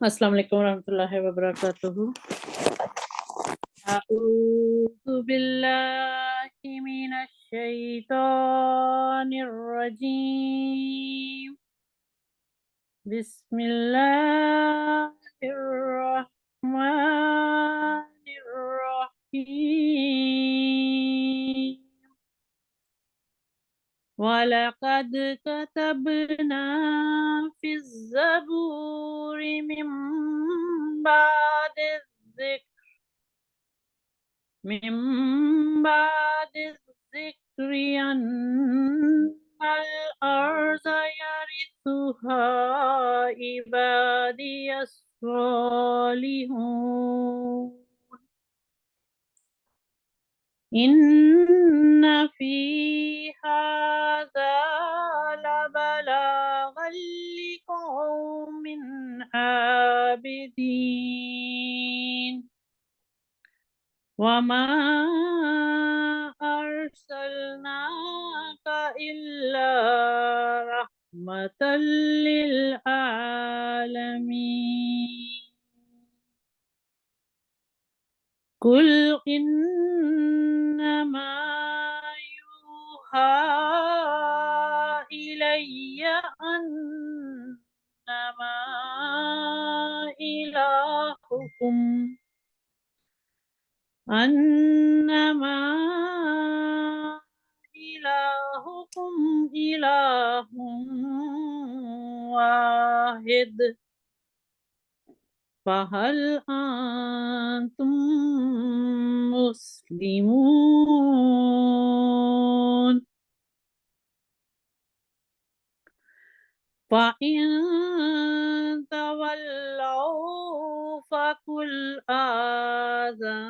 السلام علیکم ورحمۃ اللہ وبرکاتہ۔ اعوذ باللہ من الشیطان الرجیم، بسم اللہ الرحمن الرحیم۔ وَلَقَدْ كَتَبْنَا فِي الزَّبُورِ مِن بَعْدِ الذِّكْرِ أَنَّ الْأَرْضَ يَرِثُهَا عِبَادِيَ الصَّالِحُونَ إِنَّ فِي هَذَا لَبَلَاغًا لِقَوْمٍ عَابِدِينَ وَمَا أَرْسَلْنَاكَ إِلَّا رَحْمَةً لِلْعَالَمِينَ قُلْ إِنَّمَا يُوحَى إِلَيَّ أَنَّمَا إلهكم إله واحد فهل أنتم مسلمون فإن تولوا فقل آذنتكم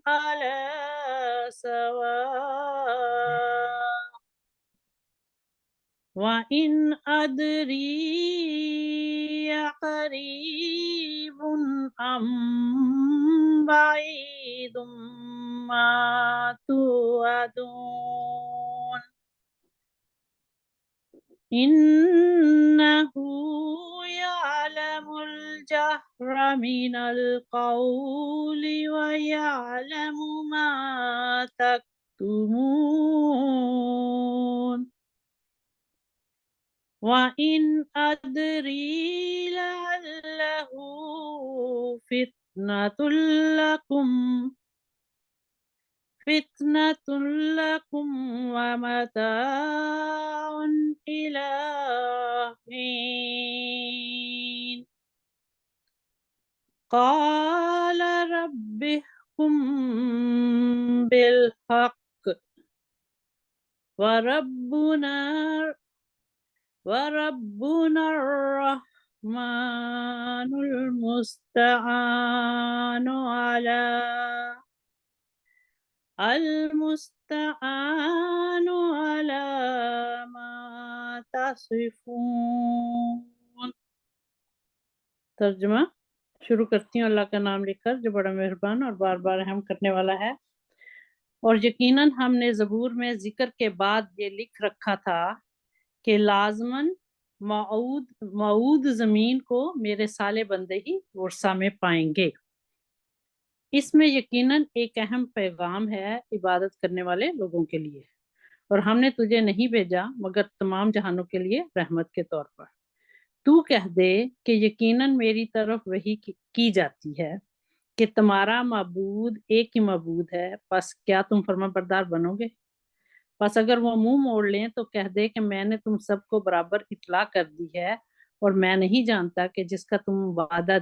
على سواء وإن أدري قريب أم بعيد ما توعدون إنه يعلم الجهر من القول ويعلم ما تكتمون وإن أدري لعله فتنة لكم ومتاع إلى حين قال رب احكم بالحق وربنا الرحمن المستعان على ما تصفون۔ ترجمہ شروع کرتی ہوں اللہ کا نام لے کر جو بڑا مہربان اور بار بار رحم کرنے والا ہے۔ اور یقیناً ہم نے زبور میں ذکر کے بعد یہ لکھ رکھا تھا کہ لازماً معود زمین کو میرے سالے بندے ہی ورثہ میں پائیں گے۔ اس میں یقیناً ایک اہم پیغام ہے عبادت کرنے والے لوگوں کے لیے، اور ہم نے تجھے نہیں بھیجا مگر تمام جہانوں کے لیے رحمت کے طور پر۔ تو کہہ دے کہ یقیناً میری طرف وحی کی جاتی ہے کہ تمہارا معبود ایک ہی معبود ہے، پس کیا تم فرما بردار بنو گے؟ پس اگر وہ منہ موڑ لیں تو کہہ دے کہ میں نے تم سب کو برابر اطلاع کر دی ہے، اور میں نہیں جانتا کہ جس کا تم وعدہ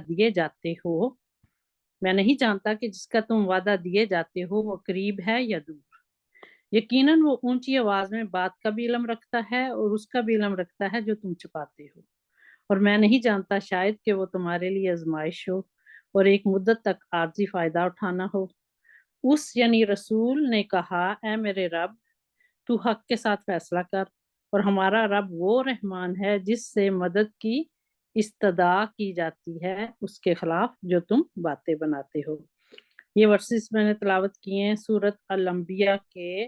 دیے جاتے ہو وہ قریب ہے یا دور۔ یقیناً وہ اونچی آواز میں بات کا بھی علم رکھتا ہے اور اس کا بھی علم رکھتا ہے جو تم چھپاتے ہو، اور میں نہیں جانتا شاید کہ وہ تمہارے لیے آزمائش ہو اور ایک مدت تک عارضی فائدہ اٹھانا ہو۔ اس یعنی رسول نے کہا، اے میرے رب، تو حق کے ساتھ فیصلہ کر، اور ہمارا رب وہ رحمان ہے جس سے مدد کی استدعا کی جاتی ہے اس کے خلاف جو تم باتیں بناتے ہو۔ یہ ورسز میں نے تلاوت کیے ہیں سورۃ الانبیاء کے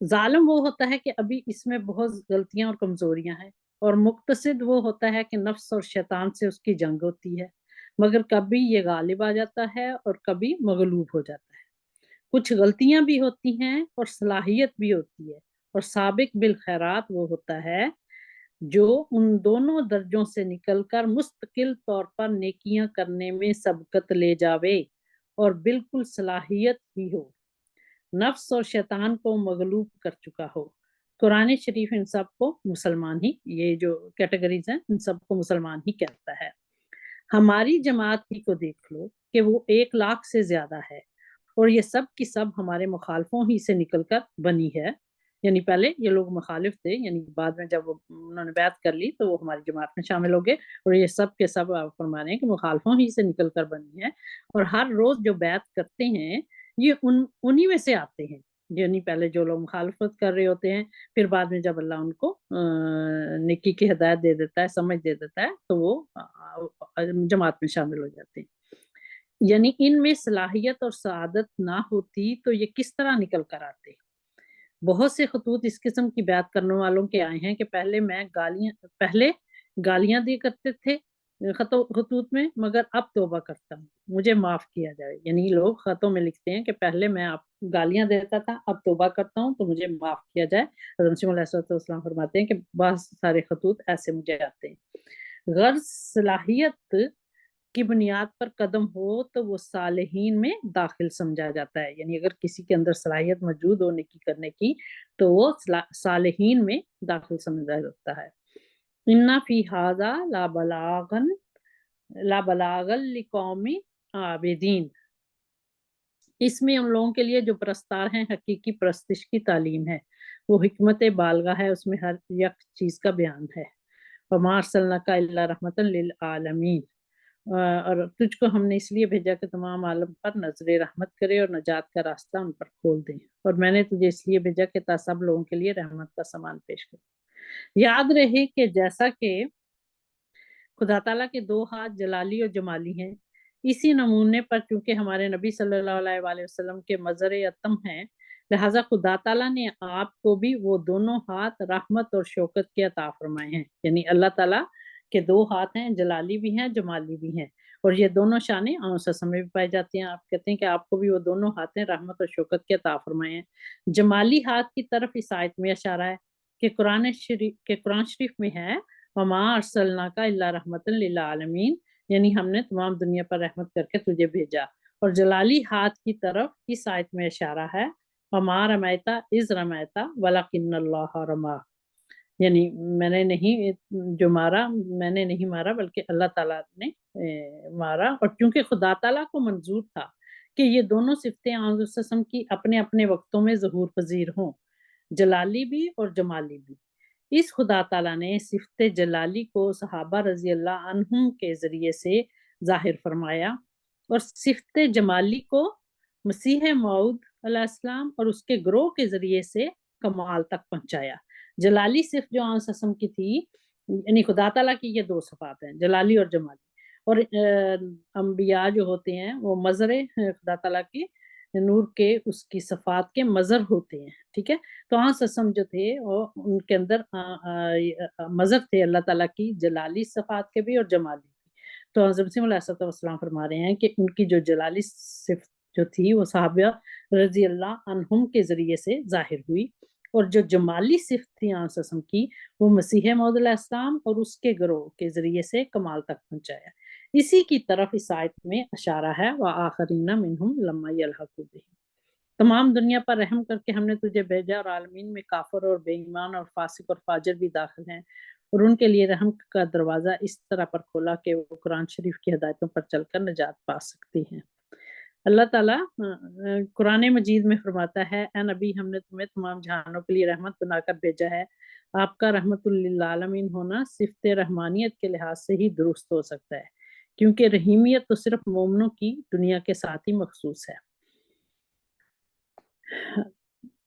ظالم وہ ہوتا ہے کہ ابھی اس میں بہت غلطیاں اور کمزوریاں ہیں، اور مقتصد وہ ہوتا ہے کہ نفس اور شیطان سے اس کی جنگ ہوتی ہے، مگر کبھی یہ غالب آ جاتا ہے اور کبھی مغلوب ہو جاتا ہے۔ کچھ غلطیاں بھی ہوتی ہیں اور صلاحیت بھی ہوتی ہے، اور سابق بالخیرات وہ ہوتا ہے جو ان دونوں درجوں سے نکل کر مستقل طور پر نیکیاں کرنے میں سبقت لے جاوے اور بالکل صلاحیت ہی ہو، نفس اور شیطان کو مغلوب کر چکا ہو۔ قرآن شریف ان سب کو مسلمان ہی، یہ جو کیٹیگریز ہیں ان سب کو مسلمان ہی کہتا ہے۔ ہماری جماعت ہی کو دیکھ لو کہ وہ 1,00,000 سے زیادہ ہے، اور یہ سب کی سب ہمارے مخالفوں ہی سے نکل کر بنی ہے۔ یعنی پہلے یہ لوگ مخالف تھے، یعنی بعد میں جب انہوں نے بیعت کر لی تو وہ ہماری جماعت میں شامل ہو گئے، اور یہ سب کے سب آپ فرما رہے ہیں کہ مخالفوں ہی سے نکل کر بنی ہے، اور ہر روز جو بیعت کرتے ہیں یہ انہی میں سے آتے ہیں، یعنی پہلے جو لوگ مخالفت کر رہے ہوتے ہیں، پھر بعد میں جب اللہ ان کو نیکی کی ہدایت دے دیتا ہے، سمجھ دے دیتا ہے، تو وہ جماعت میں شامل ہو جاتے ہیں۔ یعنی ان میں صلاحیت اور سعادت نہ ہوتی تو یہ کس طرح نکل کر آتے؟ بہت سے خطوط اس قسم کی بیعت کرنے والوں کے آئے ہیں کہ پہلے گالیاں دیا کرتے تھے خطوط میں، مگر اب توبہ کرتا ہوں، مجھے معاف کیا جائے۔ یعنی لوگ خطوں میں لکھتے ہیں کہ پہلے میں آپ گالیاں دیتا تھا، اب توبہ کرتا ہوں تو مجھے معاف کیا جائے۔ حضرت مسیح موعود علیہ السلام فرماتے ہیں کہ بہت سارے خطوط ایسے مجھے آتے ہیں۔ غرض صلاحیت کی بنیاد پر قدم ہو تو وہ صالحین میں داخل سمجھا جاتا ہے، یعنی اگر کسی کے اندر صلاحیت موجود ہو نیکی کرنے کی تو وہ صالحین میں داخل سمجھا جاتا ہے۔ اِنَّ فِي هَذَا لَبَلَاغًا لِقَوْمٍ عَابِدِينَ، اس میں ان لوگوں کے لیے جو پرستار ہیں حقیقی پرستش کی تعلیم ہے، وہ حکمت بالغہ ہے، اس میں ہر یک چیز کا بیان ہے۔ وَمَا أَرْسَلْنَاكَ إِلَّا رَحْمَةً لِلْعَالَمِينَ، اور تجھ کو ہم نے اس لیے بھیجا کہ تمام عالم پر نظر رحمت کرے اور نجات کا راستہ ان پر کھول دے، اور میں نے تجھے اس لیے بھیجا کہ تا سب لوگوں کے لیے رحمت کا سامان پیش کرے۔ یاد رہے کہ جیسا کہ خدا تعالیٰ کے 2 ہاتھ جلالی اور جمالی ہیں، اسی نمونے پر چونکہ ہمارے نبی صلی اللہ علیہ وآلہ وسلم کے مظہر اتم ہیں، لہٰذا خدا تعالیٰ نے آپ کو بھی وہ دونوں ہاتھ رحمت اور شوکت کے عطا فرمائے ہیں۔ یعنی اللہ تعالیٰ کے 2 ہاتھ ہیں، جلالی بھی ہیں جمالی بھی ہیں، اور یہ دونوں شانیں آنسم میں بھی پائی جاتی ہیں۔ آپ کہتے ہیں کہ آپ کو بھی وہ دونوں ہاتھ ہیں رحمت اور شوکت کے عطا فرمائے ہیں۔ جمالی ہاتھ کی طرف اس آیت میں اشارہ ہے کہ قرآن شریف میں ہے وَمَا أَرْسَلْنَاكَ إِلَّا رَحْمَةً لِلْعَالَمِينَ، یعنی ہم نے تمام دنیا پر رحمت کر کے تجھے بھیجا۔ اور جلالی ہاتھ کی طرف اس آیت میں اشارہ ہے وَمَا رَمَيْتَ إِذْ رَمَيْتَ وَلَكِنَّ اللَّهَ رَمَىٰ، یعنی میں نے نہیں مارا بلکہ اللہ تعالیٰ نے مارا۔ اور چونکہ خدا تعالیٰ کو منظور تھا کہ یہ دونوں صفتیں آنسم کی اپنے اپنے وقتوں میں ظہور پذیر ہوں، جلالی بھی اور جمالی بھی، اس خدا تعالیٰ نے صفت جلالی کو صحابہ رضی اللہ عنہم کے ذریعے سے ظاہر فرمایا، اور صفت جمالی کو مسیح موعود علیہ السلام اور اس کے گروہ کے ذریعے سے کمال تک پہنچایا۔ جلالی صرف جو آنسم کی تھی، یعنی خدا تعالیٰ کی یہ 2 صفات ہیں، جلالی اور جمالی، اور انبیاء جو ہوتے ہیں وہ مظہر خدا تعالیٰ کی نور کے اس کی صفات کے مظہر ہوتے ہیں، ٹھیک ہے۔ تو آنسم جو تھے وہ ان کے اندر مظہر تھے اللہ تعالیٰ کی جلالی صفات کے بھی اور جمالی بھی۔ تو حضرت مسیح علیہ السلام فرما رہے ہیں کہ ان کی جو جلالی صفت جو تھی وہ صحابہ رضی اللہ عنہم کے ذریعے سے ظاہر ہوئی، اور جو جمالی صفت تھی آنسم کی وہ مسیح موعود علیہ السلام اور اس کے گروہ کے ذریعے سے کمال تک پہنچایا۔ اسی کی طرف اس آیت میں اشارہ ہے وَآخَرِینَ مِنْهُمْ لَمَّا يَلْحَقُوا بِهِمْ، تمام دنیا پر رحم کر کے ہم نے تجھے بھیجا، اور عالمین میں کافر اور بے ایمان اور فاسق اور فاجر بھی داخل ہیں، اور ان کے لیے رحم کا دروازہ اس طرح پر کھولا کہ وہ قرآن شریف کی ہدایتوں پر چل کر نجات پا سکتی ہیں۔ اللہ تعالیٰ قرآن مجید میں فرماتا ہے اے نبی، ہم نے تمہیں تمام جہانوں کے لیے رحمت بنا کر بھیجا ہے۔ آپ کا رحمت للعالمین ہونا صفت رحمانیت کے لحاظ سے ہی درست ہو سکتا ہے، کیونکہ رحیمیت تو صرف مومنوں کی دنیا کے ساتھ ہی مخصوص ہے۔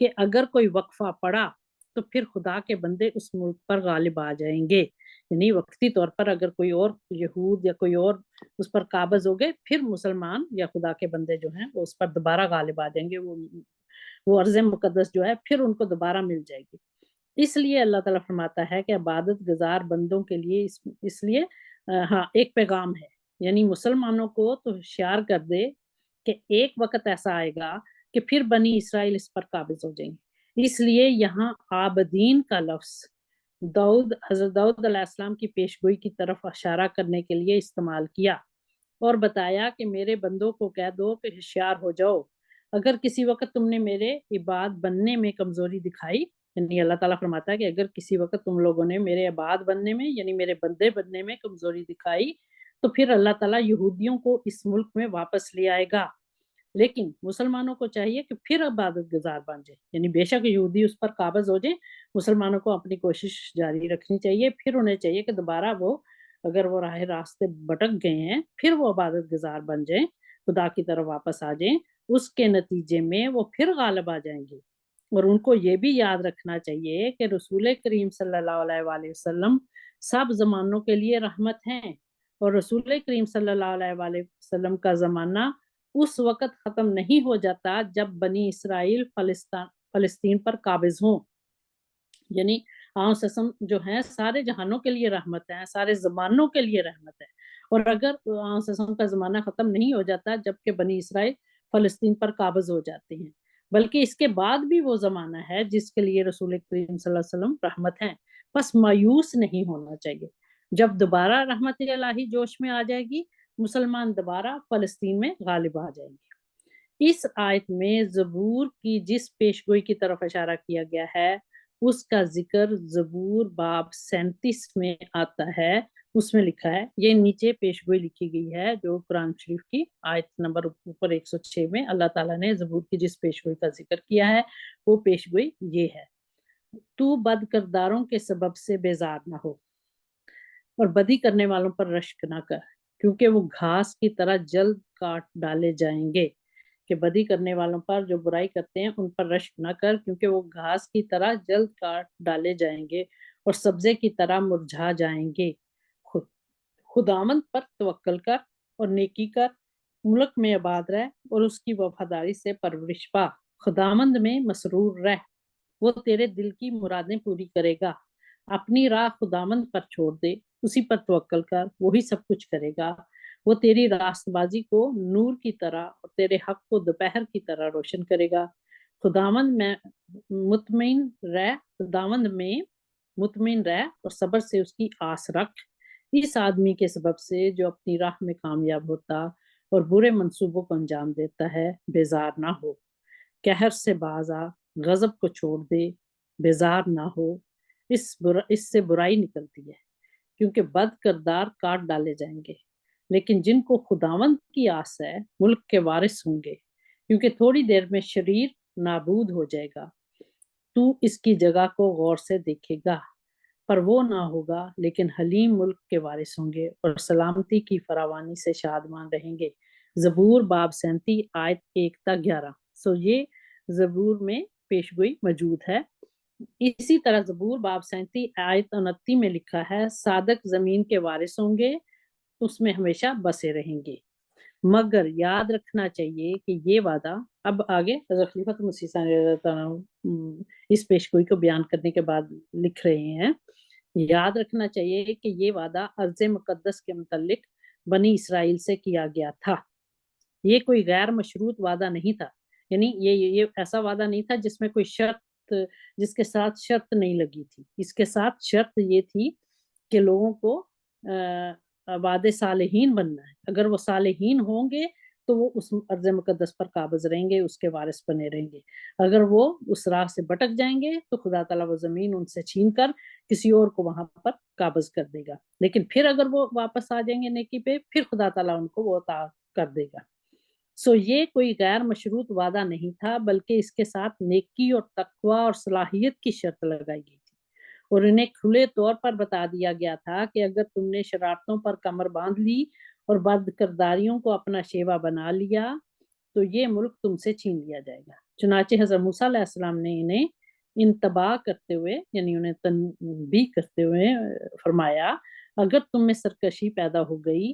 کہ اگر کوئی وقفہ پڑا تو پھر خدا کے بندے اس ملک پر غالب آ جائیں گے، یعنی وقتی طور پر اگر کوئی اور یہود یا کوئی اور اس پر قابض ہو گئے، پھر مسلمان یا خدا کے بندے جو ہیں وہ اس پر دوبارہ غالب آ جائیں گے، وہ ارض مقدس جو ہے پھر ان کو دوبارہ مل جائے گی۔ اس لیے اللہ تعالیٰ فرماتا ہے کہ عبادت گزار بندوں کے لیے اس لیے ہاں ایک پیغام ہے، یعنی مسلمانوں کو تو ہوشیار کر دے کہ ایک وقت ایسا آئے گا کہ پھر بنی اسرائیل اس پر قابض ہو جائیں گے۔ اس لیے یہاں عابدین کا لفظ حضرت داؤد علیہ السلام کی پیشگوئی کی طرف اشارہ کرنے کے لیے استعمال کیا اور بتایا کہ میرے بندوں کو کہہ دو کہ ہوشیار ہو جاؤ، اگر کسی وقت تم نے میرے عباد بننے میں کمزوری دکھائی، یعنی اللہ تعالیٰ فرماتا ہے کہ اگر کسی وقت تم لوگوں نے میرے عباد بننے میں یعنی میرے بندے بننے میں کمزوری دکھائی تو پھر اللہ تعالیٰ یہودیوں کو اس ملک میں واپس لے آئے گا، لیکن مسلمانوں کو چاہیے کہ پھر عبادت گزار بن جائے، یعنی بے شک یہودی اس پر قابض ہو جائیں، مسلمانوں کو اپنی کوشش جاری رکھنی چاہیے، پھر انہیں چاہیے کہ دوبارہ وہ اگر وہ راہ راستے بھٹک گئے ہیں پھر وہ عبادت گزار بن جائیں، خدا کی طرف واپس آ جائیں، اس کے نتیجے میں وہ پھر غالب آ جائیں گے۔ اور ان کو یہ بھی یاد رکھنا چاہیے کہ رسول کریم صلی اللہ علیہ وآلہ وسلم سب زمانوں کے لیے رحمت ہیں، اور رسول کریم صلی اللہ علیہ وآلہ وسلم کا زمانہ اس وقت ختم نہیں ہو جاتا جب بنی اسرائیل فلسطین پر قابض ہوں، یعنی سسم جو ہیں سارے جہانوں کے لیے رحمت ہے، سارے زمانوں کے لیے رحمت ہے، اور اگر سسم کا زمانہ ختم نہیں ہو جاتا جبکہ بنی اسرائیل فلسطین پر قابض ہو جاتے ہیں، بلکہ اس کے بعد بھی وہ زمانہ ہے جس کے لیے رسول کریم صلی اللہ علیہ وسلم رحمت ہیں، بس مایوس نہیں ہونا چاہیے۔ جب دوبارہ رحمت الہی جوش میں آ جائے گی، مسلمان دوبارہ فلسطین میں غالب آ جائیں گے۔ اس آیت میں زبور کی جس پیشگوئی کی طرف اشارہ کیا گیا ہے اس کا ذکر زبور باب 37 میں آتا ہے، اس میں لکھا ہے، یہ نیچے پیشگوئی لکھی گئی ہے جو قرآن شریف کی آیت نمبر اوپر 106 میں اللہ تعالیٰ نے زبور کی جس پیشگوئی کا ذکر کیا ہے وہ پیشگوئی یہ ہے: تو بد کرداروں کے سبب سے بیزار نہ ہو اور بدی کرنے والوں پر رشک نہ کر، کیونکہ وہ گھاس کی طرح جلد کاٹ ڈالے جائیں گے۔ کہ بدی کرنے والوں پر جو برائی کرتے ہیں ان پر رشک نہ کر، کیونکہ وہ گھاس کی طرح جلد کاٹ ڈالے جائیں گے اور سبزے کی طرح مرجھا جائیں گے۔ خداوند پر توکل کر اور نیکی کر، ملک میں آباد رہ اور اس کی وفاداری سے پرورش پا، خداوند میں مسرور رہ، وہ تیرے دل کی مرادیں پوری کرے گا۔ اپنی راہ خداوند پر چھوڑ دے، اسی پر توکل کر، وہی سب کچھ کرے گا۔ وہ تیری راست بازی کو نور کی طرح اور تیرے حق کو دوپہر کی طرح روشن کرے گا۔ خداوند میں مطمئن رہ اور صبر سے اس کی آس رکھ۔ اس آدمی کے سبب سے جو اپنی راہ میں کامیاب ہوتا اور برے منصوبوں کو انجام دیتا ہے بیزار نہ ہو۔ قہر سے باز آ، غضب کو چھوڑ دے، بیزار نہ ہو، اس سے برائی نکلتی ہے، کیونکہ بد کردار کاٹ ڈالے جائیں گے، لیکن جن کو خداوند کی آس ہے ملک کے وارث ہوں گے، کیونکہ تھوڑی دیر میں شریر نابود ہو جائے گا، تو اس کی جگہ کو غور سے دیکھے گا، پر وہ نہ ہوگا، لیکن حلیم ملک کے وارث ہوں گے اور سلامتی کی فراوانی سے شادمان رہیں گے۔ زبور باب 37 آیت 1 تا 11۔ سو یہ زبور میں پیشگوئی موجود ہے۔ اسی طرح زبور باب 37 آیت 29 میں لکھا ہے، صادق زمین کے وارث ہوں گے، اس میں ہمیشہ بسے رہیں گے۔ مگر یاد رکھنا چاہیے کہ یہ وعدہ، اب آگے حضرت خلیفۃ مسیح صلی اللہ علیہ وسلم اس پیشگوئی کو بیان کرنے کے بعد لکھ رہے ہیں، یاد رکھنا چاہیے کہ یہ وعدہ ارض مقدس کے متعلق بنی اسرائیل سے کیا گیا تھا، یہ کوئی غیر مشروط وعدہ نہیں تھا، یعنی یہ ایسا وعدہ نہیں تھا جس میں کوئی شرط، جس کے ساتھ شرط نہیں لگی تھی، اس کے ساتھ شرط یہ تھی کہ لوگوں کو وعدے صالحین بننا ہے، اگر وہ صالحین ہوں گے تو وہ اس ارض مقدس پر قابض رہیں گے، اس کے وارث بنے رہیں گے، اگر وہ اس راہ سے بھٹک جائیں گے تو خدا تعالیٰ وہ زمین ان سے چھین کر کسی اور کو وہاں پر قابض کر دے گا، لیکن پھر اگر وہ واپس آ جائیں گے نیکی پہ، پھر خدا تعالیٰ ان کو وہ عطا کر دے گا۔ سو یہ کوئی غیر مشروط وعدہ نہیں تھا، بلکہ اس کے ساتھ نیکی اور تقوی اور صلاحیت کی شرط لگائی گئی تھی، اور انہیں کھلے طور پر بتا دیا گیا تھا کہ اگر تم نے شرارتوں پر کمر باندھ لی اور بد کرداریوں کو اپنا شیوا بنا لیا تو یہ ملک تم سے چھین لیا جائے گا۔ چنانچہ حضرت موسیٰ علیہ السلام نے انہیں انتباہ کرتے ہوئے یعنی انہیں تنبیہ کرتے ہوئے فرمایا اگر تم میں سرکشی پیدا ہو گئی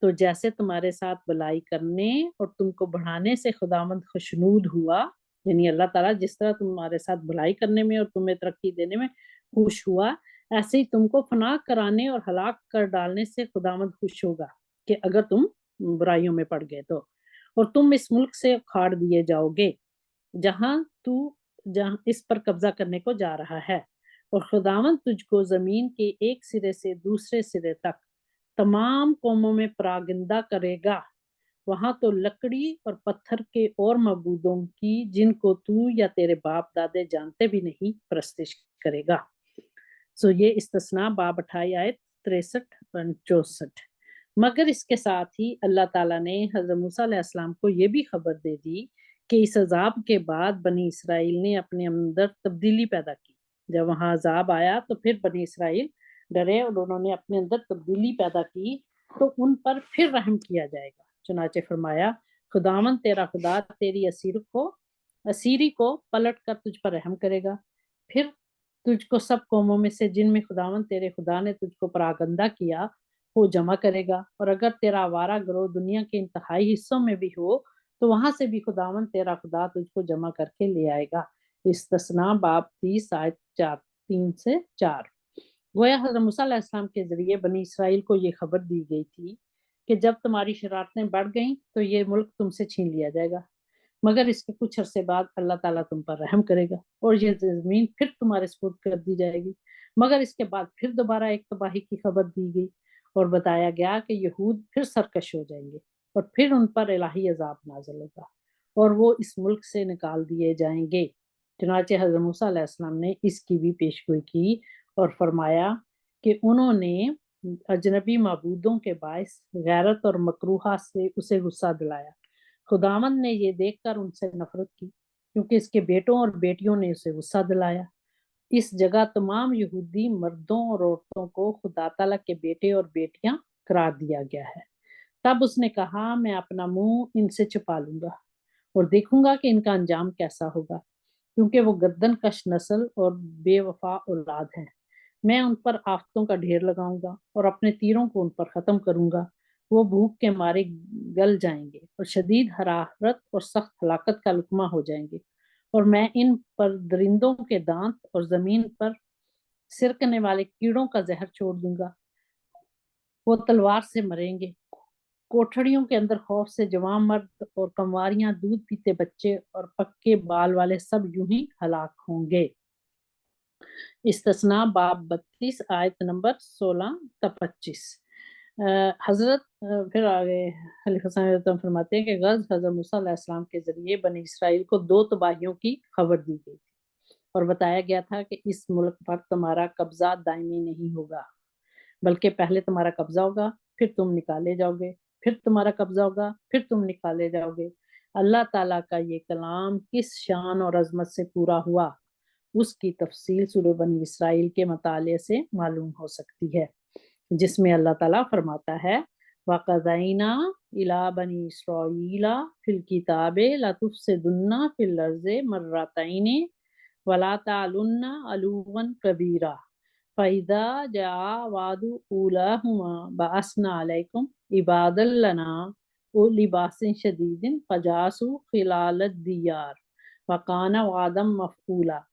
تو جیسے تمہارے ساتھ بلائی کرنے اور تم کو بڑھانے سے خداوند خوشنود ہوا، یعنی اللہ تعالیٰ جس طرح تمہارے ساتھ بھلائی کرنے میں اور تمہیں ترقی دینے میں خوش ہوا، ایسے ہی تم کو فنا کرانے اور ہلاک کر ڈالنے سے خداوند خوش ہوگا کہ اگر تم برائیوں میں پڑ گئے تو، اور تم اس ملک سے اکھاڑ دیے جاؤ گے جہاں اس پر قبضہ کرنے کو جا رہا ہے، اور خداوند تجھ کو زمین کے ایک سرے سے دوسرے سرے تک تمام قوموں میں پراگندہ کرے گا، وہاں تو لکڑی اور پتھر کے اور معبودوں کی جن کو تو یا تیرے باپ دادے جانتے بھی نہیں پرستش کرے گا۔ یہ استثناء باب 28 آیت 63 اور 64۔ مگر اس کے ساتھ ہی اللہ تعالیٰ نے حضرت موسیٰ علیہ السلام کو یہ بھی خبر دے دی کہ اس عذاب کے بعد بنی اسرائیل نے اپنے اندر تبدیلی پیدا کی۔ جب وہاں عذاب آیا تو پھر بنی اسرائیل ڈرے اور انہوں نے اپنے اندر تبدیلی پیدا کی تو ان پر پھر رحم کیا جائے گا۔ چنانچہ فرمایا خداوند تیرا خدا تیری اسیری کو پلٹ کر تجھ پر رحم کرے گا، پھر تجھ کو سب قوموں میں سے جن میں خداوند تیرے خدا نے تجھ کو پراگندہ کیا وہ جمع کرے گا، اور اگر تیرا آوارہ گروہ دنیا کے انتہائی حصوں میں بھی ہو تو وہاں سے بھی خداوند تیرا خدا تجھ کو جمع کر کے لے آئے گا۔ استثناء باب 30 آیت 3 سے 4۔ گویا حضرت موسیٰ علیہ السلام کے ذریعے بنی اسرائیل کو یہ خبر دی گئی تھی کہ جب تمہاری شرارتیں بڑھ گئیں تو یہ ملک تم سے چھین لیا جائے گا، مگر اس کے کچھ عرصے بعد اللہ تعالیٰ تم پر رحم کرے گا اور یہ زمین پھر تمہارے سپرد کر دی جائے گی۔ مگر اس کے بعد پھر دوبارہ ایک تباہی کی خبر دی گئی اور بتایا گیا کہ یہود پھر سرکش ہو جائیں گے اور پھر ان پر الہی عذاب نازل ہوگا اور وہ اس ملک سے نکال دیے جائیں گے۔ چنانچہ حضرت موسیٰ علیہ السلام نے اس کی بھی پیشگوئی کی اور فرمایا کہ انہوں نے اجنبی معبودوں کے باعث غیرت اور مکروہ سے اسے غصہ دلایا۔ خداوند نے یہ دیکھ کر ان سے نفرت کی کیونکہ اس کے بیٹوں اور بیٹیوں نے اسے غصہ دلایا۔ اس جگہ تمام یہودی مردوں اور عورتوں کو خدا تعالیٰ کے بیٹے اور بیٹیاں قرار دیا گیا ہے۔ تب اس نے کہا میں اپنا منہ ان سے چھپا لوں گا اور دیکھوں گا کہ ان کا انجام کیسا ہوگا، کیونکہ وہ گردن کش نسل اور بے وفا اولاد ہیں۔ میں ان پر آفتوں کا ڈھیر لگاؤں گا اور اپنے تیروں کو ان پر ختم کروں گا، وہ بھوک کے مارے گل جائیں گے اور شدید حرارت اور سخت ہلاکت کا لقمہ ہو جائیں گے، اور میں ان پر درندوں کے دانت اور زمین پر سرکنے والے کیڑوں کا زہر چھوڑ دوں گا، وہ تلوار سے مریں گے۔ کوٹھڑیوں کے اندر خوف سے جوان مرد اور کنواریاں، دودھ پیتے بچے اور پکے بال والے سب یوں ہی ہلاک ہوں گے۔ استثناء باب 32 آیت نمبر 16 تا 25۔ حضرت پھر آگے خلیفہ ثانی فرماتے ہیں کہ غرض حضرت موسیٰ علیہ السلام کے ذریعے بنی اسرائیل کو 2 تباہیوں کی خبر دی گئی تھی اور بتایا گیا تھا کہ اس ملک پر تمہارا قبضہ دائمی نہیں ہوگا، بلکہ پہلے تمہارا قبضہ ہوگا، پھر تم نکالے جاؤ گے، پھر تمہارا قبضہ ہوگا، پھر تم نکالے جاؤ گے۔ اللہ تعالیٰ کا یہ کلام کس شان اور عظمت سے پورا ہوا اس کی تفصیل سورہ بنی اسرائیل کے مطالعے سے معلوم ہو سکتی ہے، جس میں اللہ تعالیٰ فرماتا ہے وَقَضَيْنَا إِلَىٰ بَنِي إِسْرَائِيلَ فِي الْكِتَابِ لَتُفْسِدُنَّ فِي الْأَرْضِ مَرَّتَيْنِ وَلَا تَعْلُنَّ عُلُوًّا كَبِيرًا فَإِذَا جَاءَ وَعْدُ أُولَاهُمَا بَعَثْنَا عَلَيْكُمْ عِبَادًا لَنَا أُولِي بَأْسٍ شَدِيدٍ فَجَاسُوا خِلَالَ الدِّيَارِ وَكَانَ وَعْدًا مَفْعُولًا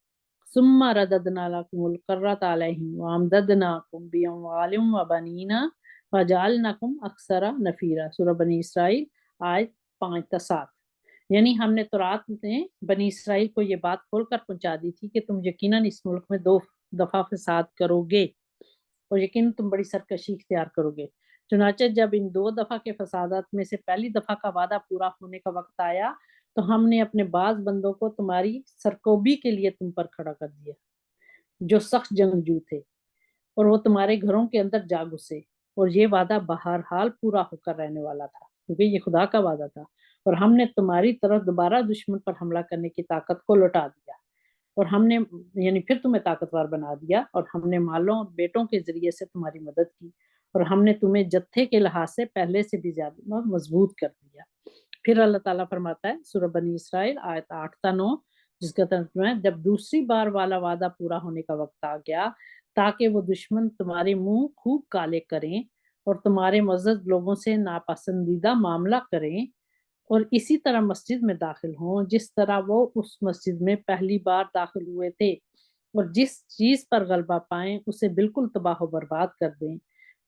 ثم رددنا لكم الكرة عليهم وامددناكم بأموال وبنين وجعلناكم اکثر نفیرا۔ سورہ بنی اسرائیل آیت 5 تا 7۔ یعنی ہم نے تورات میں بنی اسرائیل کو یہ بات کھول کر پہنچا دی تھی کہ تم یقیناً اس ملک میں 2 دفعہ فساد کرو گے اور یقیناً تم بڑی سرکشی اختیار کرو گے۔ چنانچہ جب ان 2 دفعہ کے فسادات میں سے پہلی دفعہ کا وعدہ پورا ہونے کا وقت آیا تو ہم نے اپنے بعض بندوں کو تمہاری سرکوبی کے لیے تم پر کھڑا کر دیا جو سخت جنگجو تھے، اور وہ تمہارے گھروں کے اندر جا گھسے، اور یہ وعدہ بہرحال پورا ہو کر رہنے والا تھا کیونکہ یہ خدا کا وعدہ تھا، اور ہم نے تمہاری طرف دوبارہ دشمن پر حملہ کرنے کی طاقت کو لوٹا دیا، اور ہم نے یعنی پھر تمہیں طاقتور بنا دیا، اور ہم نے مالوں اور بیٹوں کے ذریعے سے تمہاری مدد کی، اور ہم نے تمہیں جتھے کے لحاظ سے پہلے سے بھی زیادہ مضبوط کر دیا۔ پھر اللہ تعالیٰ فرماتا ہے سورہ بنی اسرائیل آیت 8 تا 9، جس کا ترجمہ ہے جب دوسری بار والا وعدہ پورا ہونے کا وقت آ گیا تاکہ وہ دشمن تمہارے منہ خوب کالے کریں اور تمہارے معزز لوگوں سے ناپسندیدہ معاملہ کریں اور اسی طرح مسجد میں داخل ہوں جس طرح وہ اس مسجد میں پہلی بار داخل ہوئے تھے، اور جس چیز پر غلبہ پائیں اسے بالکل تباہ و برباد کر دیں،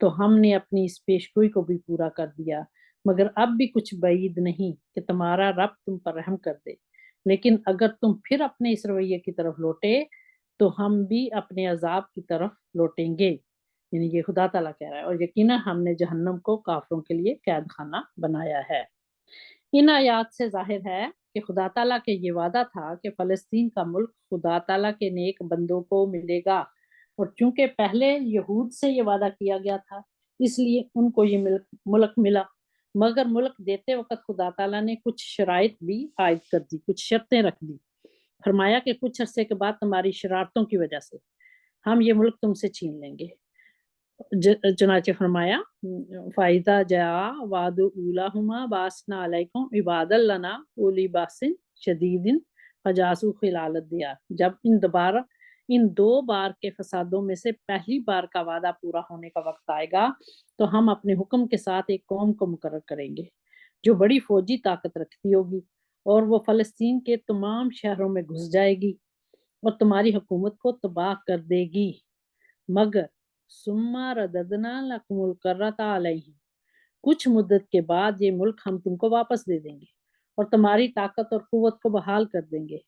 تو ہم نے اپنی اس پیشگوئی کو بھی پورا کر دیا، مگر اب بھی کچھ بعید نہیں کہ تمہارا رب تم پر رحم کر دے، لیکن اگر تم پھر اپنے اس رویے کی طرف لوٹے تو ہم بھی اپنے عذاب کی طرف لوٹیں گے، یعنی یہ خدا تعالیٰ کہہ رہا ہے، اور یقیناً ہم نے جہنم کو کافروں کے لیے قید خانہ بنایا ہے۔ ان آیات سے ظاہر ہے کہ خدا تعالیٰ کے یہ وعدہ تھا کہ فلسطین کا ملک خدا تعالیٰ کے نیک بندوں کو ملے گا، اور چونکہ پہلے یہود سے یہ وعدہ کیا گیا تھا اس لیے ان کو یہ ملک ملا، مگر ملک دیتے وقت خدا تعالیٰ نے کچھ شرائط بھی عائد کر دی، کچھ شرطیں رکھ دی، فرمایا کہ کچھ عرصے کے بعد تمہاری شرارتوں کی وجہ سے ہم یہ ملک تم سے چھین لیں گے۔ چنانچہ فرمایا فائدہ جا وعد اولاہما باسنا علیکم عباد لنا اولی باس شدید فجاسو خلال الدیار، جب ان دو بار کے فسادوں میں سے پہلی بار کا وعدہ پورا ہونے کا وقت آئے گا تو ہم اپنے حکم کے ساتھ ایک قوم کو مقرر کریں گے جو بڑی فوجی طاقت رکھتی ہوگی، اور وہ فلسطین کے تمام شہروں میں گھس جائے گی اور تمہاری حکومت کو تباہ کر دے گی، مگر ثم رددنا لکم الکرۃ علیہم، کچھ مدت کے بعد یہ ملک ہم تم کو واپس دے دیں گے اور تمہاری طاقت اور قوت کو بحال کر دیں گے،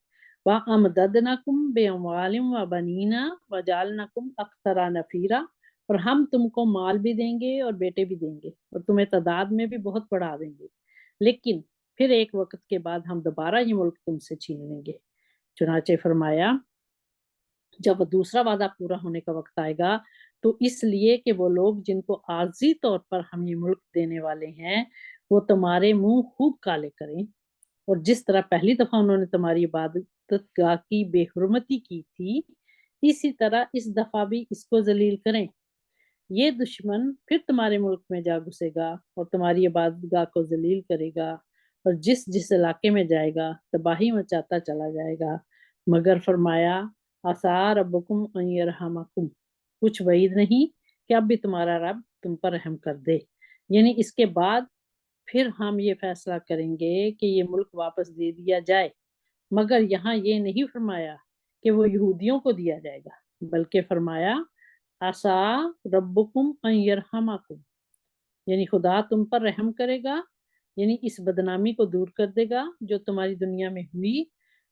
وَأَمْدَدْنَكُمْ بِأَمْوَالٍ وَبَنِينَ وَجَعَلْنَكُمْ أَكْثَرَ نَفِيرًا، اور ہم تم کو مال بھی دیں گے اور بیٹے بھی دیں گے اور تمہیں تعداد میں بھی بہت بڑھا دیں گے، لیکن پھر ایک وقت کے بعد ہم دوبارہ یہ ملک تم سے چھین لیں گے۔ چنانچہ فرمایا جب دوسرا وعدہ پورا ہونے کا وقت آئے گا تو اس لیے کہ وہ لوگ جن کو عارضی طور پر ہم یہ ملک دینے والے ہیں وہ تمہارے منہ خوب کالے کریں، اور جس طرح پہلی دفعہ انہوں نے تمہاری عبادت گاہ کی بے حرمتی کی تھی اسی طرح اس دفعہ بھی اس کو ذلیل کریں، یہ دشمن پھر تمہارے ملک میں جا گھسے گا اور تمہاری عبادت گاہ کو ذلیل کرے گا اور جس علاقے میں جائے گا تباہی مچاتا چلا جائے گا، مگر فرمایا عسیٰ ربکم ان یرحمکم، کچھ وعید نہیں کہ اب بھی تمہارا رب تم پر رحم کر دے، یعنی اس کے بعد پھر ہم یہ فیصلہ کریں گے کہ یہ ملک واپس دے دیا جائے، مگر یہاں یہ نہیں فرمایا کہ وہ یہودیوں کو دیا جائے گا، بلکہ فرمایا عسیٰ ربکم ان یرحمکم، یعنی خدا تم پر رحم کرے گا، یعنی اس بدنامی کو دور کر دے گا جو تمہاری دنیا میں ہوئی،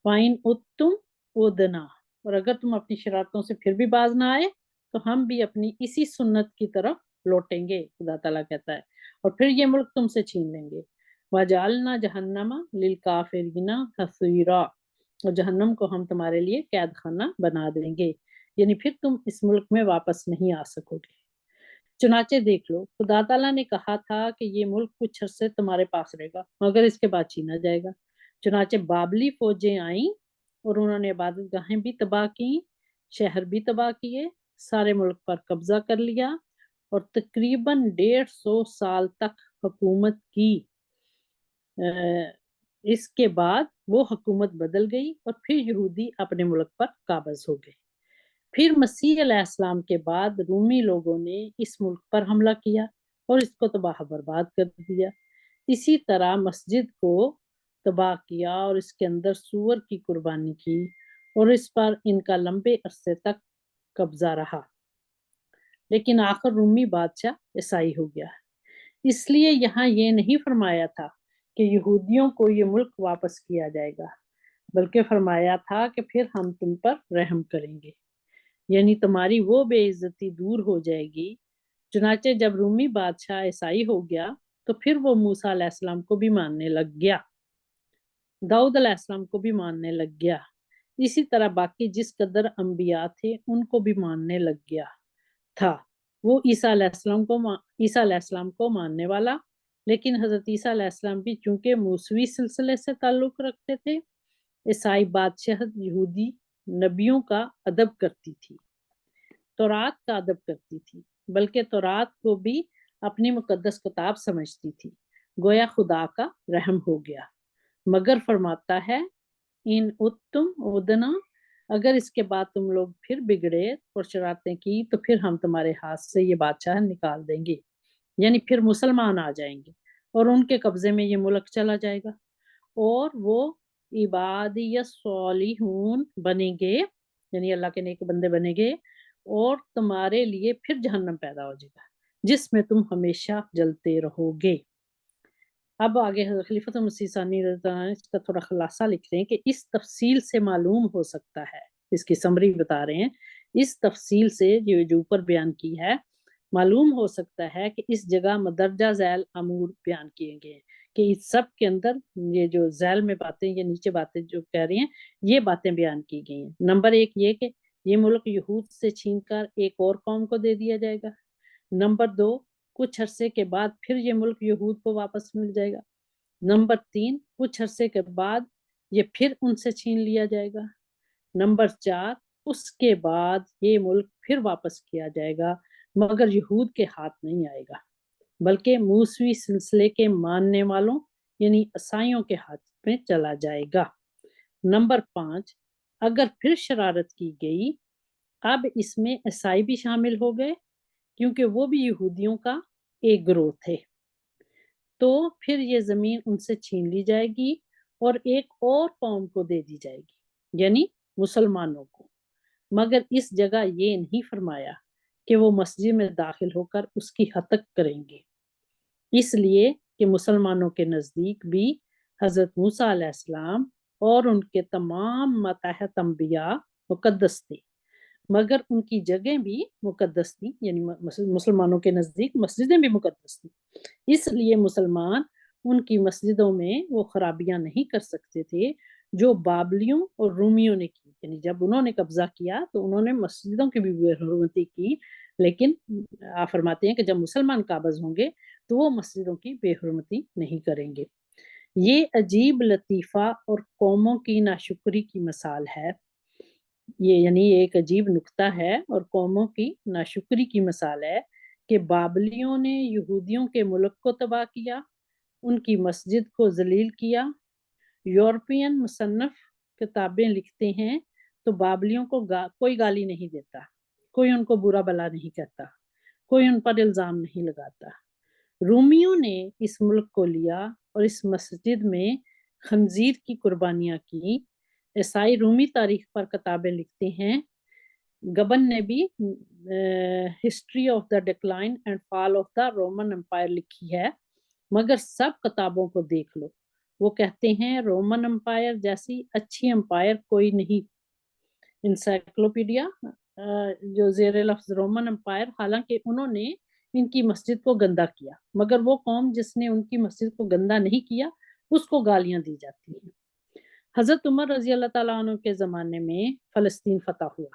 فَإِنْ عُدْتُمْ عُدْنَا، اور اگر تم اپنی شرارتوں سے پھر بھی باز نہ آئے تو ہم بھی اپنی اسی سنت کی طرف لوٹیں گے، خدا تعالیٰ کہتا ہے، اور پھر یہ ملک تم سے چھین لیں گے، وَجَعَلْنَا جَهَنَّمَ لِلْكَافِرِينَ حَصِيرًا، اور جہنم کو ہم تمہارے لیے قید خانہ بنا دیں گے، یعنی پھر تم اس ملک میں واپس نہیں آ سکو گے۔ چنانچہ دیکھ لو خدا تعالیٰ نے کہا تھا کہ یہ ملک کچھ عرصے تمہارے پاس رہے گا مگر اس کے بعد چھینا جائے گا، چنانچہ بابلی فوجیں آئیں اور انہوں نے عبادت گاہیں بھی تباہ کی، شہر بھی تباہ کیے، سارے ملک پر قبضہ کر لیا اور تقریباً 150 سال تک حکومت کی، اس کے بعد وہ حکومت بدل گئی اور پھر یہودی اپنے ملک پر قابض ہو گئے۔ پھر مسیح علیہ السلام کے بعد رومی لوگوں نے اس ملک پر حملہ کیا اور اس کو تباہ برباد کر دیا، اسی طرح مسجد کو تباہ کیا اور اس کے اندر سور کی قربانی کی اور اس پر ان کا لمبے عرصے تک قبضہ رہا، لیکن آخر رومی بادشاہ عیسائی ہو گیا، اس لیے یہاں یہ نہیں فرمایا تھا کہ یہودیوں کو یہ ملک واپس کیا جائے گا، بلکہ فرمایا تھا کہ پھر ہم تم پر رحم کریں گے، یعنی تمہاری وہ بے عزتی دور ہو جائے گی۔ چنانچہ جب رومی بادشاہ عیسائی ہو گیا تو پھر وہ موسیٰ علیہ السلام کو بھی ماننے لگ گیا، داؤد علیہ السلام کو بھی ماننے لگ گیا، اسی طرح باقی جس قدر انبیاء تھے ان کو بھی ماننے لگ گیا تھا، وہ عیسیٰ علیہ السلام کو ماننے والا، لیکن حضرت عیسیٰ علیہ السلام بھی چونکہ موسوی سلسلے سے تعلق رکھتے تھے، عیسائی بادشاہت یہودی نبیوں کا ادب کرتی تھی، تورات کا ادب کرتی تھی، بلکہ تورات کو بھی اپنی مقدس کتاب سمجھتی تھی، گویا خدا کا رحم ہو گیا، مگر فرماتا ہے ان اتم ادنا، اگر اس کے بعد تم لوگ پھر بگڑے اور شرارتیں کی تو پھر ہم تمہارے ہاتھ سے یہ بادشاہ نکال دیں گے، یعنی پھر مسلمان آ جائیں گے اور ان کے قبضے میں یہ ملک چلا جائے گا اور وہ عبادی صالحون بنیں گے، یعنی اللہ کے نیک بندے بنیں گے، اور تمہارے لیے پھر جہنم پیدا ہو جائے گا جس میں تم ہمیشہ جلتے رہو گے۔ اب آگے حضرت خلیفۃ المسیح ثانی رضی اللہ عنہ اس کا تھوڑا خلاصہ لکھ رہے ہیں کہ اس تفصیل سے معلوم ہو سکتا ہے، اس کی سمری بتا رہے ہیں، اس تفصیل سے جو اوپر بیان کی ہے معلوم ہو سکتا ہے کہ اس جگہ مدرجہ ذیل امور بیان کیے گئے ہیں، کہ اس سب کے اندر یہ جو ذیل میں باتیں یا نیچے باتیں جو کہہ رہی ہیں یہ باتیں بیان کی گئی ہیں۔ نمبر ایک یہ کہ یہ ملک یہود سے چھین کر ایک اور قوم کو دے دیا جائے گا۔ نمبر دو، کچھ عرصے کے بعد پھر یہ ملک یہود کو واپس مل جائے گا۔ نمبر تین، کچھ عرصے کے بعد یہ پھر ان سے چھین لیا جائے گا۔ نمبر چار، اس کے بعد یہ ملک پھر واپس کیا جائے گا مگر یہود کے ہاتھ نہیں آئے گا بلکہ موسوی سلسلے کے ماننے والوں یعنی عیسائیوں کے ہاتھ میں چلا جائے گا۔ نمبر پانچ، اگر پھر شرارت کی گئی، اب اس میں عیسائی بھی شامل ہو گئے کیونکہ وہ بھی یہودیوں کا ایک گروہ تھے، تو پھر یہ زمین ان سے چھین لی جائے گی اور ایک اور قوم کو دے دی جائے گی یعنی مسلمانوں کو، مگر اس جگہ یہ نہیں فرمایا کہ وہ مسجد میں داخل ہو کر اس کی ہتک کریں گے، اس لیے کہ مسلمانوں کے نزدیک بھی حضرت موسیٰ علیہ السلام اور ان کے تمام ماتحت انبیاء مقدس تھے، مگر ان کی جگہیں بھی مقدس تھیں، یعنی مسلمانوں کے نزدیک مسجدیں بھی مقدس تھیں، اس لیے مسلمان ان کی مسجدوں میں وہ خرابیاں نہیں کر سکتے تھے جو بابلیوں اور رومیوں نے کی، یعنی جب انہوں نے قبضہ کیا تو انہوں نے مسجدوں کی بھی بے حرمتی کی، لیکن آپ فرماتے ہیں کہ جب مسلمان قابض ہوں گے تو وہ مسجدوں کی بے حرمتی نہیں کریں گے۔ یہ عجیب لطیفہ اور قوموں کی ناشکری کی مثال ہے، یہ یعنی ایک عجیب نکتہ ہے اور قوموں کی ناشکری کی مثال ہے کہ بابلیوں نے یہودیوں کے ملک کو تباہ کیا، ان کی مسجد کو ذلیل کیا۔ یورپین مصنف کتابیں لکھتے ہیں تو بابلیوں کو کوئی گالی نہیں دیتا، کوئی ان کو برا بلا نہیں کہتا، کوئی ان پر الزام نہیں لگاتا۔ رومیوں نے اس ملک کو لیا اور اس مسجد میں خنزیر کی قربانیاں کی۔ عیسائی رومی تاریخ پر کتابیں لکھتے ہیں، گبن نے بھی history of the decline and fall of the Roman empire لکھی ہے، مگر سب کتابوں کو دیکھ لو، وہ کہتے ہیں رومن امپائر جیسی اچھی امپائر کوئی نہیں۔ انسائکلوپیڈیا جو زیر لفظ رومن امپائر، حالانکہ انہوں نے ان کی مسجد کو گندا کیا، مگر وہ قوم جس نے ان کی مسجد کو گندا نہیں کیا اس کو گالیاں دی جاتی ہیں۔ حضرت عمر رضی اللہ تعالیٰ عنہ کے زمانے میں فلسطین فتح ہوا،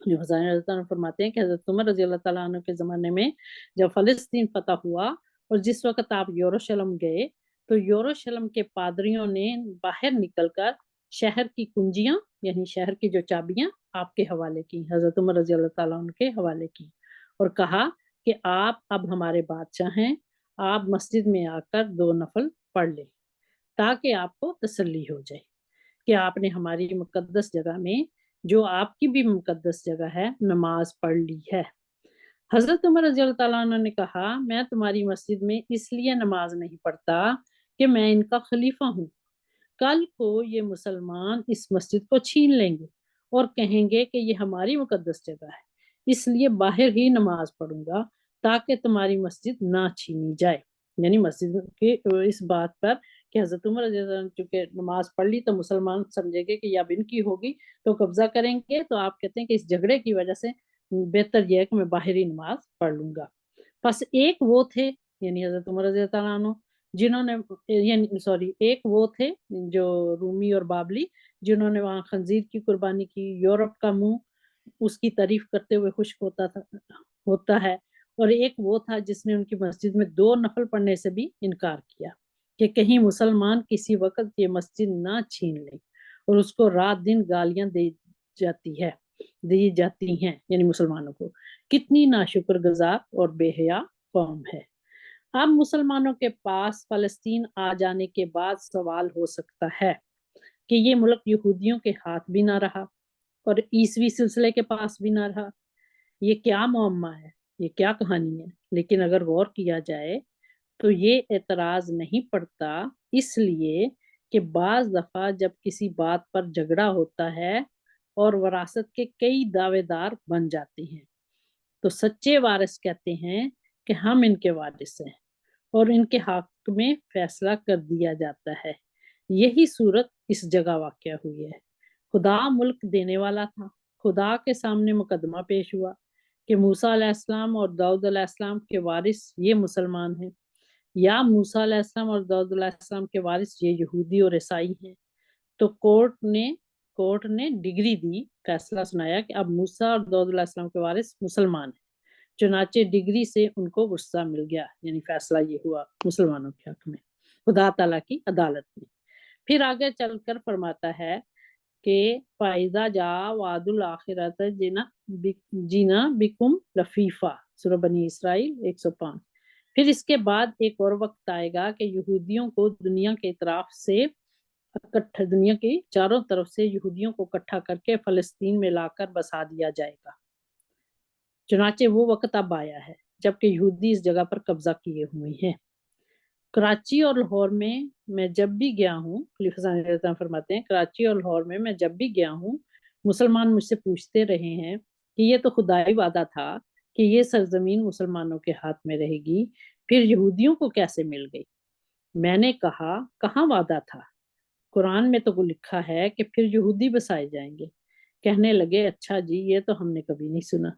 جو حضرت رضی اللہ عنہ فرماتے ہیں کہ حضرت عمر رضی اللہ تعالیٰ عنہ کے زمانے میں جب فلسطین فتح ہوا اور جس وقت آپ یروشلم گئے تو یروشلم کے پادریوں نے باہر نکل کر شہر کی کنجیاں یعنی شہر کی جو چابیاں آپ کے حوالے کی، حضرت عمر رضی اللہ تعالیٰ عنہ کے حوالے کی، اور کہا کہ آپ اب ہمارے بادشاہ ہیں، آپ مسجد میں آ کر 2 نفل پڑھ لیں تاکہ آپ کو تسلی ہو جائے کہ آپ نے ہماری مقدس جگہ میں جو آپ کی بھی مقدس جگہ ہے نماز پڑھ لی ہے۔ حضرت عمر رضی اللہ تعالیٰ عنہ نے کہا میں تمہاری مسجد میں اس لیے نماز نہیں پڑھتا کہ میں ان کا خلیفہ ہوں، کل کو یہ مسلمان اس مسجد کو چھین لیں گے اور کہیں گے کہ یہ ہماری مقدس جگہ ہے، اس لیے باہر ہی نماز پڑھوں گا تاکہ تمہاری مسجد نہ چھینی جائے، یعنی مسجد کے اس بات پر کہ حضرت عمر رضی اللہ عنہ چونکہ نماز پڑھ لی تو مسلمان سمجھے گے کہ یہ اب ان کی ہوگی تو قبضہ کریں گے، تو آپ کہتے ہیں کہ اس جھگڑے کی وجہ سے بہتر یہ ہے کہ میں باہری نماز پڑھ لوں گا۔ پس ایک وہ تھے یعنی حضرت عمر رضی اللہ عنہ جنہوں نے یعنی ایک وہ تھے جو رومی اور بابلی جنہوں نے وہاں خنزیر کی قربانی کی، یورپ کا منہ اس کی تعریف کرتے ہوئے خشک ہوتا ہے، اور ایک وہ تھا جس نے ان کی مسجد میں 2 نفل پڑھنے سے بھی انکار کیا کہ کہیں مسلمان کسی وقت یہ مسجد نہ چھین لیں، اور اس کو رات دن گالیاں دی جاتی ہیں یعنی مسلمانوں کو۔ کتنی ناشکر گزار اور بے حیا قوم ہے۔ اب مسلمانوں کے پاس فلسطین آ جانے کے بعد سوال ہو سکتا ہے کہ یہ ملک یہودیوں کے ہاتھ بھی نہ رہا اور عیسوی سلسلے کے پاس بھی نہ رہا، یہ کیا معمہ ہے، یہ کیا کہانی ہے؟ لیکن اگر غور کیا جائے تو یہ اعتراض نہیں پڑتا، اس لیے کہ بعض دفعہ جب کسی بات پر جھگڑا ہوتا ہے اور وراثت کے کئی دعوے دار بن جاتے ہیں تو سچے وارث کہتے ہیں کہ ہم ان کے وارث ہیں اور ان کے حق میں فیصلہ کر دیا جاتا ہے۔ یہی صورت اس جگہ واقع ہوئی ہے۔ خدا ملک دینے والا تھا، خدا کے سامنے مقدمہ پیش ہوا کہ موسیٰ علیہ السلام اور داؤد علیہ السلام کے وارث یہ مسلمان ہیں، یا موسیٰ علیہ السلام اور داؤد علیہ السلام کے وارث یہ یہودی اور عیسائی ہیں۔ تو کورٹ نے ڈگری دی، فیصلہ سنایا کہ اب موسیٰ اور داؤد علیہ السلام کے وارث مسلمان ہیں۔ چنانچہ ڈگری سے ان کو غصہ مل گیا، یعنی فیصلہ یہ ہوا مسلمانوں کے حق میں خدا تعالیٰ کی عدالت میں۔ پھر آگے چل کر فرماتا ہے کہ فَإِذَا جَاءَ وَعْدُ الْآخِرَةِ جِئْنَا بِكُمْ لَفِیفًا، سورہ بنی اسرائیل 105۔ پھر اس کے بعد ایک اور وقت آئے گا کہ یہودیوں کو دنیا کے دنیا کی چاروں طرف سے یہودیوں کو اکٹھا کر کے فلسطین میں لا کر بسا دیا جائے گا۔ چنانچہ وہ وقت اب آیا ہے جبکہ یہودی اس جگہ پر قبضہ کیے ہوئے ہیں۔ کراچی اور لاہور میں جب بھی گیا ہوں، خلیفہ ثانی رضی اللہ عنہ فرماتے ہیں، کراچی اور لاہور میں جب بھی گیا ہوں، مسلمان مجھ سے پوچھتے رہے ہیں کہ یہ تو خدائی وعدہ تھا کہ یہ سرزمین مسلمانوں کے ہاتھ میں رہے گی، پھر یہودیوں کو کیسے مل گئی؟ میں نے کہا کہاں وعدہ تھا؟ قرآن میں تو لکھا ہے کہ پھر یہودی بسائے جائیں گے۔ کہنے لگے اچھا جی، یہ تو ہم نے کبھی نہیں سنا۔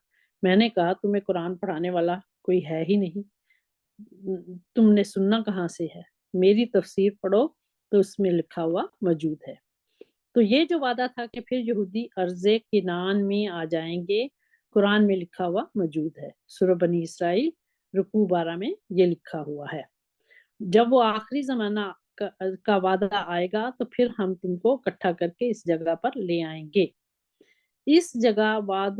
میں نے کہا تمہیں قرآن پڑھانے والا کوئی ہے ہی نہیں، تم نے سننا کہاں سے ہے؟ میری تفسیر پڑھو تو اس میں لکھا ہوا موجود ہے۔ تو یہ جو وعدہ تھا کہ پھر یہودی ارض کنعان میں آ جائیں گے، قرآن میں لکھا ہوا موجود ہے۔ سورہ بنی اسرائیل رکوع 12 میں یہ لکھا ہوا ہے۔ جب وہ آخری زمانہ کا وعدہ آئے گا تو پھر ہم تم کو اکٹھا کر کے اس جگہ پر لے آئیں گے۔ اس جگہ وعد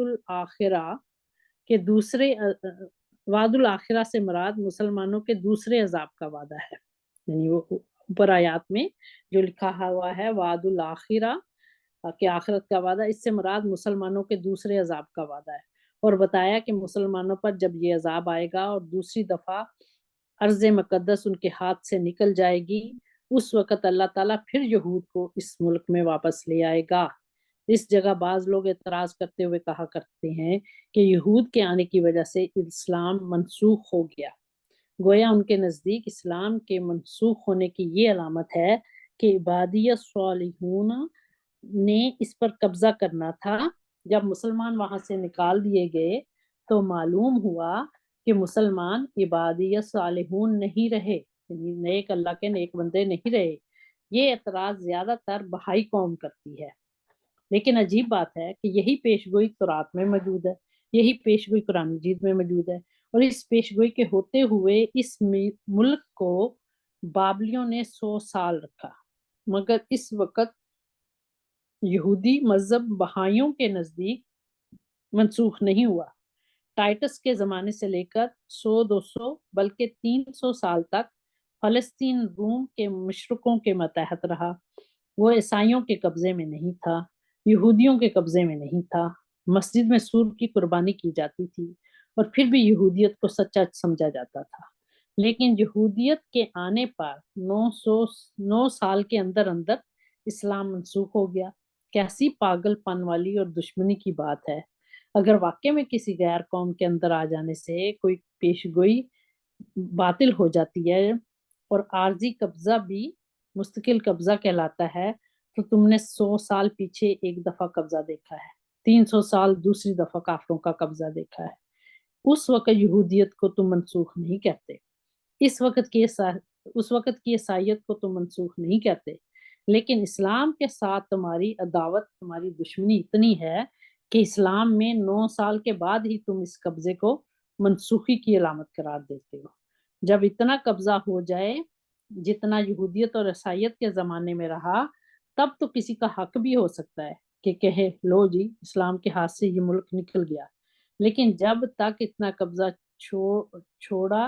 الآخرہ سے مراد مسلمانوں کے دوسرے عذاب کا وعدہ ہے، یعنی وہ اوپر آیات میں جو لکھا ہوا ہے وعد الآخرہ کہ آخرت کا وعدہ، اس سے مراد مسلمانوں کے دوسرے عذاب کا وعدہ ہے، اور بتایا کہ مسلمانوں پر جب یہ عذاب آئے گا اور دوسری دفعہ ارض مقدس ان کے ہاتھ سے نکل جائے گی، اس وقت اللہ تعالیٰ پھر یہود کو اس ملک میں واپس لے آئے گا۔ اس جگہ بعض لوگ اعتراض کرتے ہوئے کہا کرتے ہیں کہ یہود کے آنے کی وجہ سے اسلام منسوخ ہو گیا، گویا ان کے نزدیک اسلام کے منسوخ ہونے کی یہ علامت ہے کہ عبادیت صالحون نے اس پر قبضہ کرنا تھا۔ جب مسلمان وہاں سے نکال دیے گئے تو معلوم ہوا کہ مسلمان عبادیت صالحون نہیں رہے، یعنی نیک اللہ کے نیک بندے نہیں رہے۔ یہ اعتراض زیادہ تر بہائی قوم کرتی ہے، لیکن عجیب بات ہے کہ یہی پیشگوئی تورات میں موجود ہے، یہی پیشگوئی قرآن مجید میں موجود ہے، اور اس پیشگوئی کے ہوتے ہوئے اس ملک کو بابلیوں نے 100 سال رکھا، مگر اس وقت یہودی مذہب بہائیوں کے نزدیک منسوخ نہیں ہوا۔ ٹائٹس کے زمانے سے لے کر 100-200 بلکہ 300 سال تک فلسطین روم کے مشرکوں کے ماتحت رہا، وہ عیسائیوں کے قبضے میں نہیں تھا، یہودیوں کے قبضے میں نہیں تھا۔ مسجد میں سور کی قربانی کی جاتی تھی اور پھر بھی یہودیت کو سچا سمجھا جاتا تھا، لیکن یہودیت کے آنے پر 9 سال کے اندر اسلام منسوخ ہو گیا۔ کیسی پاگل پن والی اور دشمنی کی بات ہے! اگر واقع میں کسی غیر قوم کے اندر آ جانے سے کوئی پیشگوئی باطل ہو جاتی ہے اور عارضی قبضہ بھی مستقل قبضہ کہلاتا ہے، تو تم نے 100 سال پیچھے ایک دفعہ قبضہ دیکھا ہے، 300 سال دوسری دفعہ کافروں کا قبضہ دیکھا ہے۔ اس وقت یہودیت کو تم منسوخ نہیں کہتے، اس وقت کی عیسائیت کو تم منسوخ نہیں کہتے، لیکن اسلام کے ساتھ تمہاری عداوت، تمہاری دشمنی اتنی ہے کہ اسلام میں 9 سال کے بعد ہی تم اس قبضے کو منسوخی کی علامت قرار دیتے ہو۔ جب اتنا قبضہ ہو جائے جتنا یہودیت اور عیسائیت کے زمانے میں رہا، تب تو کسی کا حق بھی ہو سکتا ہے کہ کہے لو جی اسلام کے ہاتھ سے یہ ملک نکل گیا، لیکن جب تک اتنا قبضہ چھوڑا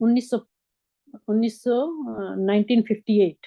1900 1958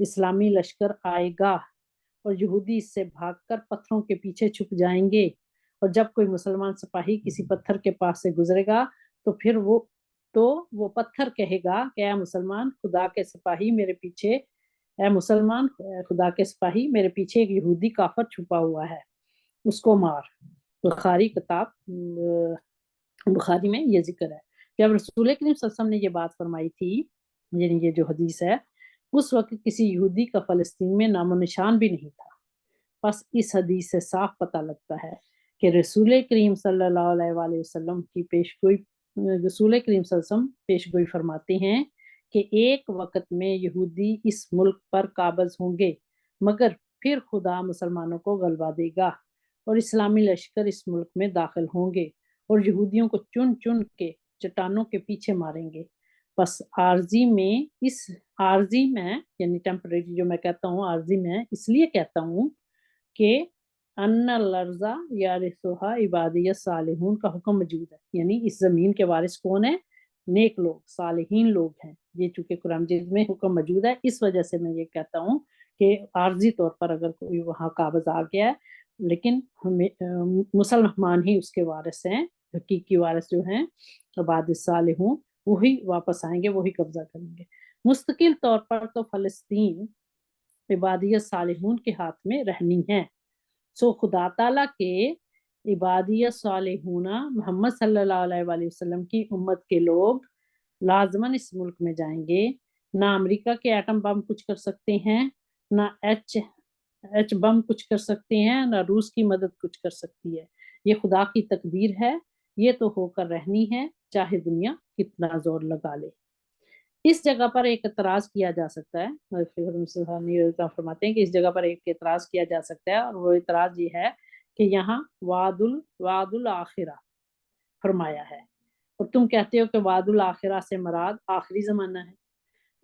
اسلامی لشکر آئے گا اور یہودی اس سے بھاگ کر پتھروں کے پیچھے چھپ جائیں گے، اور جب کوئی مسلمان سپاہی کسی پتھر کے پاس سے گزرے گا تو وہ پتھر کہے گا کہ اے مسلمان خدا کے سپاہی میرے پیچھے ایک یہودی کافر چھپا ہوا ہے، اس کو مار۔ بخاری میں یہ ذکر ہے۔ جب رسول کریم صلی اللہ علیہ وسلم نے یہ بات فرمائی تھی، یعنی یہ جو حدیث ہے، اس وقت کسی یہودی کا فلسطین میں نام و نشان بھی نہیں تھا۔ بس اس حدیث سے صاف پتہ لگتا ہے کہ رسول کریم صلی اللہ علیہ وآلہ وسلم پیشگوئی فرماتے ہیں کہ ایک وقت میں یہودی اس ملک پر قابض ہوں گے، مگر پھر خدا مسلمانوں کو غلبہ دے گا اور اسلامی لشکر اس ملک میں داخل ہوں گے اور یہودیوں کو چن چن کے چٹانوں کے پیچھے ماریں گے۔ بس عارضی میں یعنی ٹیمپریری جو میں کہتا ہوں، عارضی میں اس لیے کہتا ہوں کہ ان الارض یارثھا عبادی الصالحون کا حکم موجود ہے، یعنی اس زمین کے وارث کون ہیں؟ نیک لوگ، صالحین لوگ ہیں۔ یہ چونکہ قرآن مجید میں حکم موجود ہے، اس وجہ سے میں یہ کہتا ہوں کہ عارضی طور پر اگر کوئی وہاں قابض آ گیا ہے، لیکن مسلمان ہی اس کے وارث ہیں، حقیقی وارث جو ہیں عباد الصالحون وہی واپس آئیں گے، وہی قبضہ کریں گے۔ مستقل طور پر تو فلسطین عبادیت صالحون کے ہاتھ میں رہنی ہے۔ سو خدا تعالیٰ کے عبادیت صالحون محمد صلی اللہ علیہ وآلہ وسلم کی امت کے لوگ لازماً اس ملک میں جائیں گے۔ نہ امریکہ کے ایٹم بم کچھ کر سکتے ہیں، نہ ایچ بم کچھ کر سکتے ہیں، نہ روس کی مدد کچھ کر سکتی ہے۔ یہ خدا کی تقدیر ہے، یہ تو ہو کر رہنی ہے، چاہے دنیا کتنا زور لگا لے۔ اس جگہ پر ایک اعتراض کیا جا سکتا ہے، فرماتے ہیں کہ اس جگہ پر ایک اعتراض کیا جا سکتا ہے، اور وہ اعتراض یہ ہے کہ یہاں وعد الآخرہ فرمایا ہے اور تم کہتے ہو کہ وعد الآخرہ سے مراد آخری زمانہ ہے،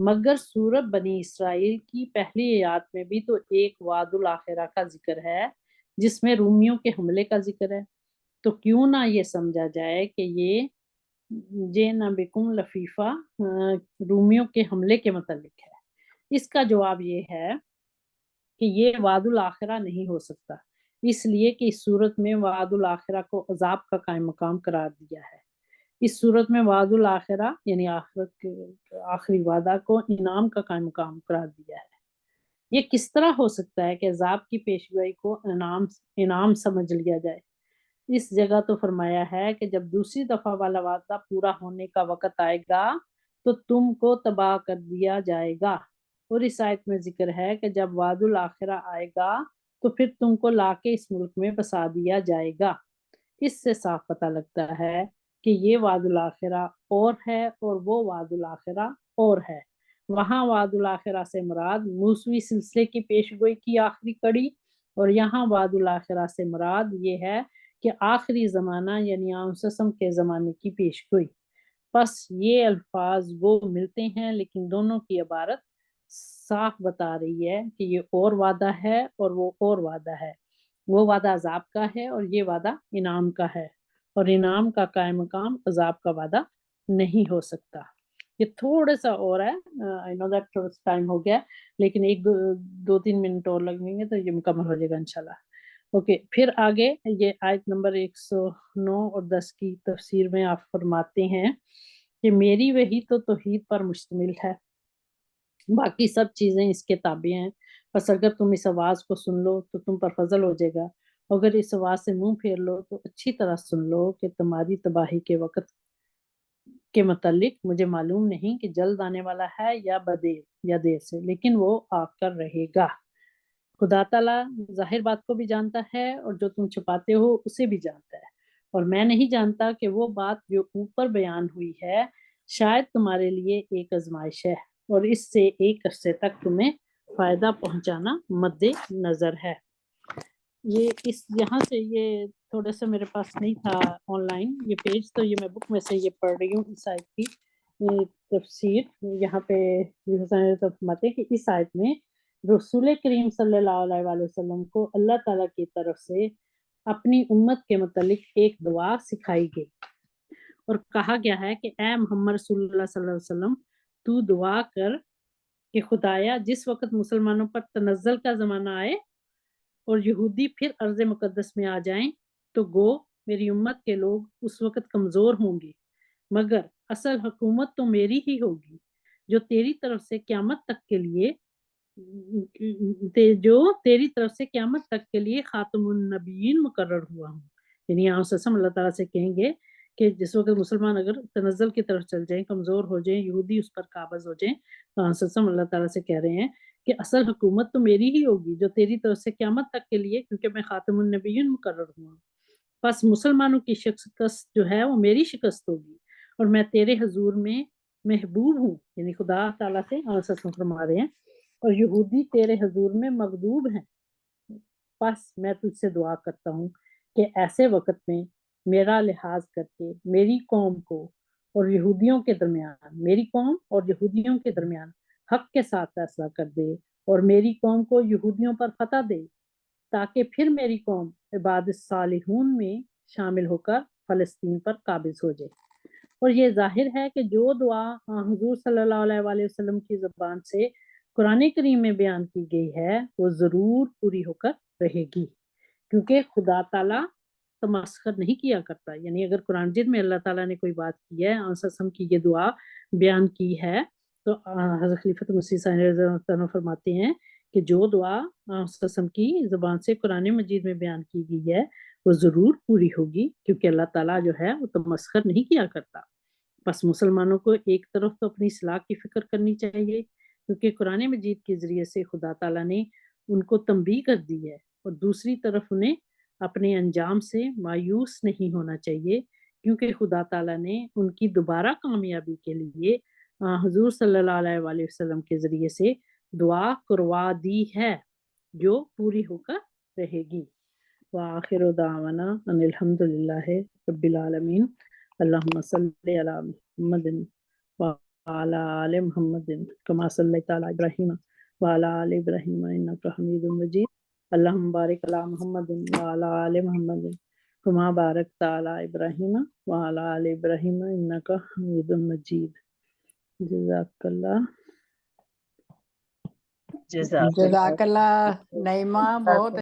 مگر سورۃ بنی اسرائیل کی پہلی آیات میں بھی تو ایک وعد الآخرہ کا ذکر ہے جس میں رومیوں کے حملے کا ذکر ہے، تو کیوں نہ یہ سمجھا جائے کہ یہ بکم لفیفہ رومیوں کے حملے کے متعلق ہے۔ اس کا جواب یہ ہے کہ یہ وعد الآخرہ نہیں ہو سکتا، اس لیے کہ اس صورت میں وعد الآخرہ کو عذاب کا قائم مقام قرار دیا ہے۔ اس صورت میں وعد الآخرہ یعنی آخرت کے آخری وعدہ کو انعام کا قائم مقام قرار دیا ہے۔ یہ کس طرح ہو سکتا ہے کہ عذاب کی پیشگوئی کو انعام سمجھ لیا جائے؟ اس جگہ تو فرمایا ہے کہ جب دوسری دفعہ والا وعدہ پورا ہونے کا وقت آئے گا تو تم کو تباہ کر دیا جائے گا، اور اس آیت میں ذکر ہے کہ جب وعد الآخرہ آئے گا تو پھر تم کو لا کے اس ملک میں بسا دیا جائے گا۔ اس سے صاف پتہ لگتا ہے کہ یہ وعد الآخرہ اور ہے اور وہ وعد الآخرہ اور ہے۔ وہاں وعد الآخرہ سے مراد موسوی سلسلے کی پیشگوئی کی آخری کڑی، اور یہاں وعد الآخرہ سے مراد یہ ہے کہ آخری زمانہ یعنی آنسسم کے زمانے کی پیشگوئی۔ پس یہ الفاظ وہ ملتے ہیں، لیکن دونوں کی عبارت صاف بتا رہی ہے کہ یہ اور وعدہ ہے اور وہ اور وعدہ ہے، وہ وعدہ عذاب کا ہے اور یہ وعدہ انعام کا ہے، اور انعام کا قائم مقام عذاب کا وعدہ نہیں ہو سکتا۔ یہ تھوڑا سا اور ہے، I know that تھوڑا سا ٹائم ہو گیا، لیکن ایک دو تین منٹ اور لگیں گے تو یہ مکمل ہو جائے گا انشاءاللہ۔ اوکے، پھر آگے یہ آیت نمبر 109 اور 10 کی تفسیر میں آپ فرماتے ہیں کہ میری وحی تو توحید پر مشتمل ہے، باقی سب چیزیں اس کے تابع ہیں، بس اگر تم اس آواز کو سن لو تو تم پر فضل ہو جائے گا، اگر اس آواز سے منہ پھیر لو تو اچھی طرح سن لو کہ تمہاری تباہی کے وقت کے متعلق مجھے معلوم نہیں کہ جلد آنے والا ہے یا بدیر یا دیر سے، لیکن وہ آ کر رہے گا۔ خدا تعالیٰ ظاہر بات کو بھی جانتا ہے اور جو تم چھپاتے ہو اسے بھی جانتا ہے، اور میں نہیں جانتا کہ وہ بات جو اوپر بیان ہوئی ہے شاید تمہارے لیے ایک آزمائش ہے اور اس سے ایک عرصے تک تمہیں فائدہ پہنچانا مد نظر ہے۔ یہاں سے یہ تھوڑا سا میرے پاس نہیں تھا آن لائن یہ پیج، تو یہ میں بک میں سے یہ پڑھ رہی ہوں اس آیت کی تفسیر۔ یہاں پہ فرماتے ہیں کہ اس آیت میں رسول کریم صلی اللہ علیہ وآلہ وسلم کو اللہ تعالیٰ کی طرف سے اپنی امت کے متعلق ایک دعا سکھائی گئی اور کہا گیا ہے کہ اے محمد رسول اللہ صلی اللہ علیہ وسلم تو دعا کر کہ خدایا جس وقت مسلمانوں پر تنزل کا زمانہ آئے اور یہودی پھر ارض مقدس میں آ جائیں تو گو میری امت کے لوگ اس وقت کمزور ہوں گے، مگر اصل حکومت تو میری ہی ہوگی جو تیری طرف سے قیامت تک کے لیے خاتم النبیین مقرر ہوا ہوں۔ یعنی یہاں سسم اللہ تعالیٰ سے کہیں گے کہ جس وقت مسلمان اگر تنزل کی طرف چل جائیں، کمزور ہو جائیں، یہودی اس پر قابض ہو جائیں، تو سسم اللہ تعالیٰ سے کہہ رہے ہیں کہ اصل حکومت تو میری ہی ہوگی جو تیری طرف سے قیامت تک کے لیے، کیونکہ میں خاتم النبیین مقرر ہوا۔ پس مسلمانوں کی شکست جو ہے وہ میری شکست ہوگی، اور میں تیرے حضور میں محبوب ہوں، یعنی خدا تعالیٰ سے فرما رہے ہیں، اور یہودی تیرے حضور میں مغضوب ہیں۔ پس میں تجھ سے دعا کرتا ہوں کہ ایسے وقت میں میرا لحاظ کر کے میری قوم کو اور یہودیوں کے درمیان، میری قوم اور یہودیوں کے درمیان حق کے ساتھ فیصلہ کر دے، اور میری قوم کو یہودیوں پر فتح دے، تاکہ پھر میری قوم عباد الصالحون میں شامل ہو کر فلسطین پر قابض ہو جائے۔ اور یہ ظاہر ہے کہ جو دعا حضور صلی اللہ علیہ وآلہ وسلم کی زبان سے قرآن کریم میں بیان کی گئی ہے وہ ضرور پوری ہو کر رہے گی، کیونکہ خدا تعالیٰ تمسخر نہیں کیا کرتا۔ یعنی اگر قرآن مجید میں اللہ تعالیٰ نے کوئی بات کی ہے، وسلم کی یہ دعا بیان کی ہے، تو حضرت خلیفۃ مسیح صلی اللہ علیہ وسلم فرماتے ہیں کہ جو دعا وسلم کی زبان سے قرآن مجید میں بیان کی گئی ہے وہ ضرور پوری ہوگی، کیونکہ اللہ تعالیٰ جو ہے وہ تمسخر نہیں کیا کرتا۔ بس مسلمانوں کو ایک طرف تو اپنی اصلاح کی فکر کرنی چاہیے، کیونکہ قرآن مجید کے ذریعے سے خدا تعالیٰ نے ان کو تنبیہ کر دی ہے، اور دوسری طرف انہیں اپنے انجام سے مایوس نہیں ہونا چاہیے، کیونکہ خدا تعالیٰ نے ان کی دوبارہ کامیابی کے لیے حضور صلی اللہ علیہ وآلہ وسلم کے ذریعے سے دعا کروا دی ہے جو پوری ہو کر رہے گی۔ وآخر دعوانا ان الحمد للہ رب العالمین۔ اللہم صلی علی محمد وعلی آل محمد کما صلیت علی ابراہیم وعلی آل ابراہیم انک حمید مجید۔ اللہم بارک علی محمد وعلی آل محمد کما بارکت علی ابراہیم وعلی آل ابراہیم انک حمید مجید۔ جزاک اللہ۔ جزاک اللہ نعیمہ، بہت